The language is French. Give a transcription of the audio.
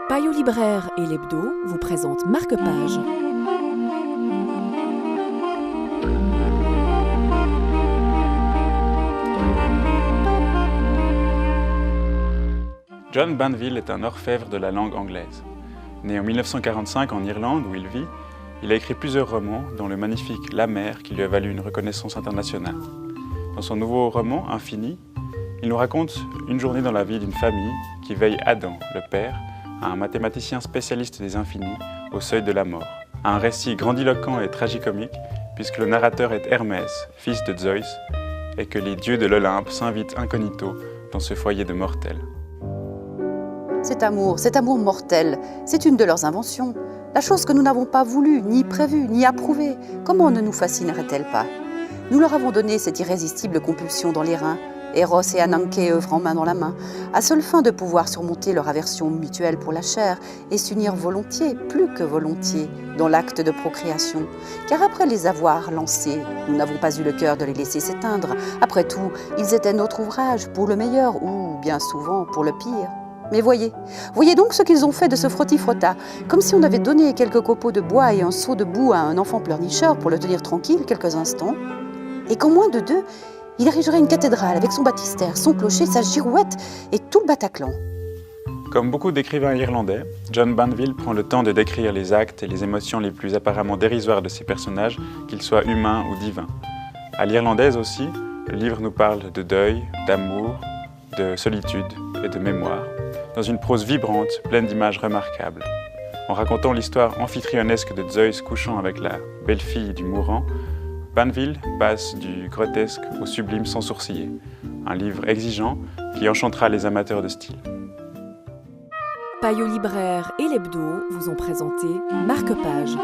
Payot Libraire et l'Hebdo vous présentent Marque-Page. John Banville est un orfèvre de la langue anglaise. Né en 1945 en Irlande, où il vit, il a écrit plusieurs romans, dont le magnifique La Mer, qui lui a valu une reconnaissance internationale. Dans son nouveau roman, Infini, il nous raconte une journée dans la vie d'une famille qui veille Adam, le père, à un mathématicien spécialiste des infinis, au seuil de la mort. Un récit grandiloquent et tragicomique, puisque le narrateur est Hermès, fils de Zeus, et que les dieux de l'Olympe s'invitent incognito dans ce foyer de mortels. Cet amour mortel, c'est une de leurs inventions. La chose que nous n'avons pas voulu, ni prévue, ni approuvée, comment ne nous fascinerait-elle pas? Nous leur avons donné cette irrésistible compulsion dans les reins, Eros et Ananke œuvrant main dans la main, à seule fin de pouvoir surmonter leur aversion mutuelle pour la chair et s'unir volontiers, plus que volontiers, dans l'acte de procréation. Car après les avoir lancés, nous n'avons pas eu le cœur de les laisser s'éteindre. Après tout, ils étaient notre ouvrage, pour le meilleur ou, bien souvent, pour le pire. Mais voyez donc ce qu'ils ont fait de ce frotti-frotta, comme si on avait donné quelques copeaux de bois et un seau de boue à un enfant pleurnicheur pour le tenir tranquille quelques instants, et qu'en moins de deux, il érigerait une cathédrale avec son baptistère, son clocher, sa girouette et tout le Bataclan. Comme beaucoup d'écrivains irlandais, John Banville prend le temps de décrire les actes et les émotions les plus apparemment dérisoires de ses personnages, qu'ils soient humains ou divins. À l'irlandaise aussi, le livre nous parle de deuil, d'amour, de solitude et de mémoire, dans une prose vibrante, pleine d'images remarquables. En racontant l'histoire amphitryonnesque de Zeus couchant avec la belle-fille du mourant, Banville passe du grotesque au sublime sans sourciller, un livre exigeant qui enchantera les amateurs de style. Payot Libraire et l'Hebdo vous ont présenté Marque-Page.